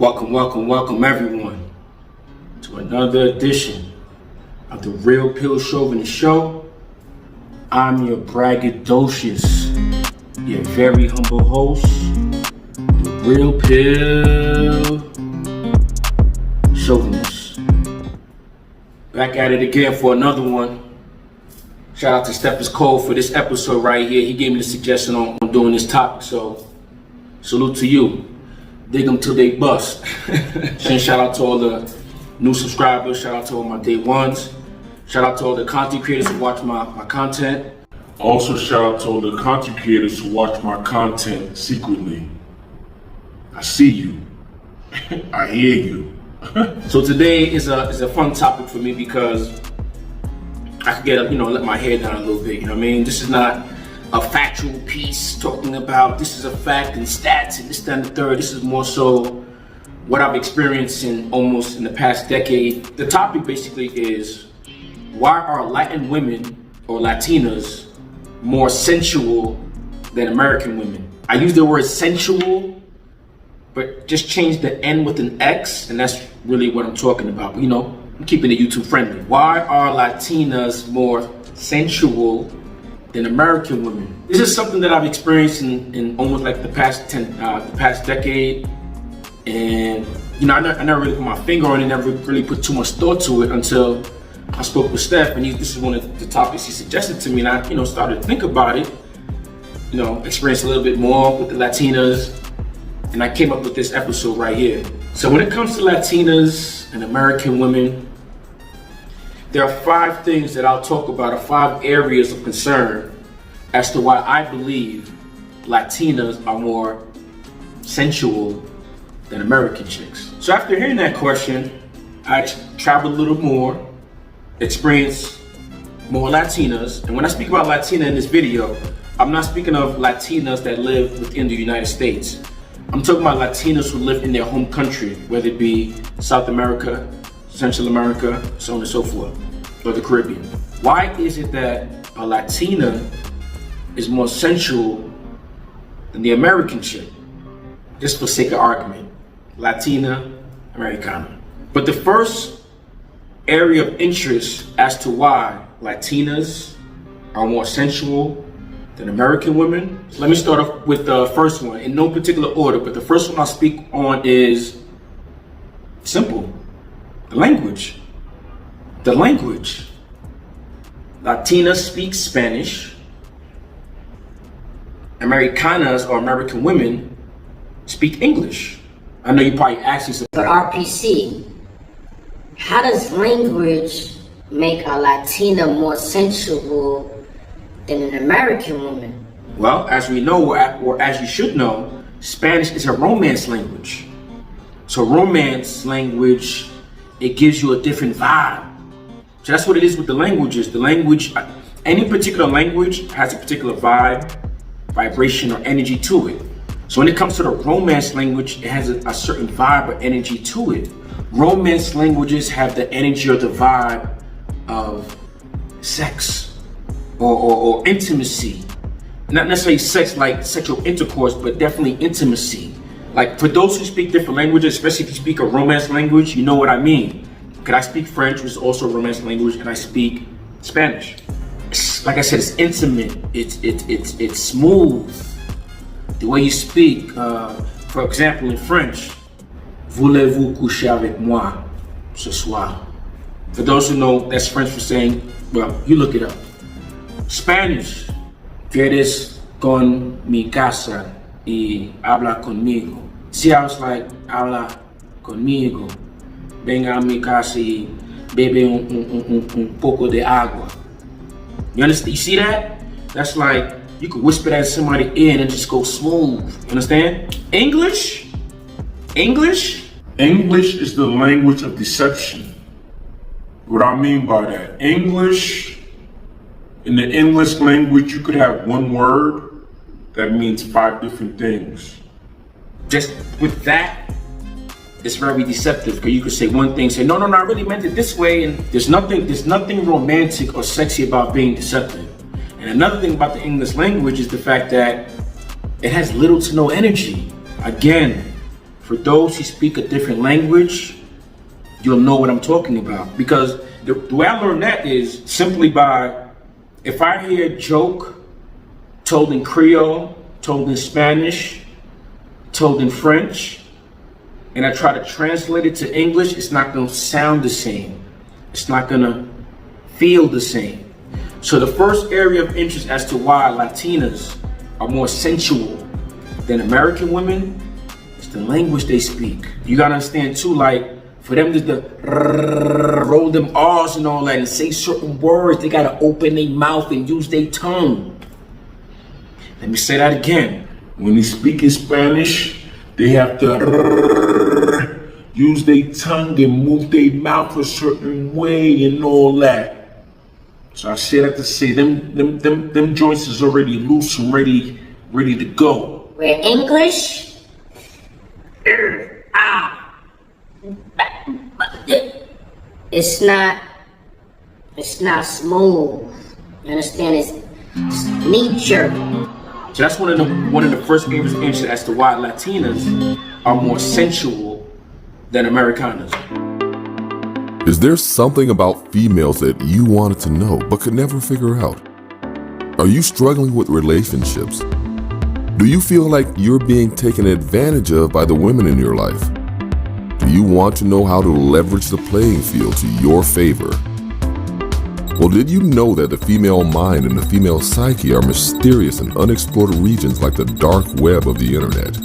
Welcome everyone to another edition of the Real Pill Chauvinist Show. I'm your braggadocious, yet very humble host, the Real Pill Chauvinist. Back at it again for another one. Shout out to Stephens Cole for this episode right here. He gave me the suggestion on doing this topic, so salute to you. Dig them till they bust. And shout out to all the new subscribers. Shout out to all my day ones. Shout out to all the content creators who watch my content. Also shout out to all the content creators who watch my content secretly. I see you. I hear you. So today is a fun topic for me because I could get let my hair down a little bit. You know what I mean? This is not a factual piece talking about this is a fact and stats and this, that, and the third. This is more so what I've experienced in the past decade. The topic basically is, why are Latin women or Latinas more sensual than American women? I use the word sensual, but just change the N with an X, and that's really what I'm talking about. But, I'm keeping it YouTube friendly. Why are Latinas more sensual than American women? This is something that I've experienced in almost like the past decade, and I never really put my finger on it, never really put too much thought to it until I spoke with Steph, and this is one of the topics he suggested to me, and I started to think about it, experience a little bit more with the Latinas, and I came up with this episode right here. So when it comes to Latinas and American women, there are 5 things that I'll talk about, or 5 areas of concern as to why I believe Latinas are more sensual than American chicks. So after hearing that question, I traveled a little more, experienced more Latinas. And when I speak about Latina in this video, I'm not speaking of Latinas that live within the United States. I'm talking about Latinas who live in their home country, whether it be South America, Central America, so on and so forth, or the Caribbean. Why is it that a Latina is more sensual than the American chick? Just for sake of argument, Latina, Americana. But the first area of interest as to why Latinas are more sensual than American women. So let me start off with the first one, in no particular order, but the first one I'll speak on is simple. The language. Latinas speak Spanish. Americanas, or American women, speak English. I know you probably asked yourself. For RPC, how does language make a Latina more sensual than an American woman? Well, as we know, or as you should know, Spanish is a romance language. So romance language, it gives you a different vibe. So that's what it is with the languages. The language, any particular language has a particular vibe, vibration, or energy to it. So when it comes to the romance language, it has a certain vibe or energy to it. Romance languages have the energy or the vibe of sex or intimacy. Not necessarily sex like sexual intercourse, but definitely intimacy. Like for those who speak different languages, especially if you speak a romance language, you know what I mean. Because I speak French, which is also a romance language, and I speak Spanish. Like I said, it's intimate, it's smooth. The way you speak, for example, in French, voulez-vous coucher avec moi ce soir? For those who know, that's French for saying, well, you look it up. Spanish, quieres con mi casa y habla conmigo. See how it's like, habla conmigo. Venga a mi casa y bebe un poco de agua. You understand? You see that? That's like, you could whisper that in somebody's ear and just go smooth. You understand? English English is the language of deception. What I mean by that, English, in the English language, you could have one word that means 5 different things. Just with that, it's very deceptive, because you could say one thing, say, no, I really meant it this way, and there's nothing romantic or sexy about being deceptive. And another thing about the English language is the fact that it has little to no energy. Again, for those who speak a different language, you'll know what I'm talking about. Because the way I learned that is simply by, if I hear a joke told in Creole, told in Spanish, told in French, and I try to translate it to English, it's not gonna sound the same. It's not gonna feel the same. So the first area of interest as to why Latinas are more sensual than American women is the language they speak. You gotta understand too, like, for them to roll them R's and all that and say certain words, they gotta open their mouth and use their tongue. Let me say that again. When they speak in Spanish, they have to use their tongue and move their mouth a certain way and all that. So I say that to say them joints is already loose and ready to go. Where English, it's not smooth. You understand? It's knee jerk. So that's one of the first areas of interest as to why Latinas are more sensual than Americanas. Is there something about females that you wanted to know but could never figure out? Are you struggling with relationships? Do you feel like you're being taken advantage of by the women in your life? Do you want to know how to leverage the playing field to your favor? Well, did you know that the female mind and the female psyche are mysterious and unexplored regions like the dark web of the internet?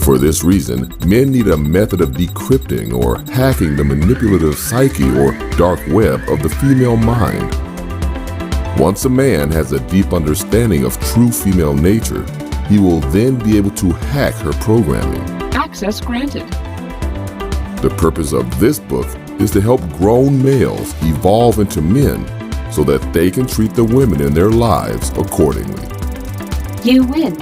For this reason, men need a method of decrypting or hacking the manipulative psyche or dark web of the female mind. Once a man has a deep understanding of true female nature, he will then be able to hack her programming. Access granted. The purpose of this book is to help grown males evolve into men so that they can treat the women in their lives accordingly. You win.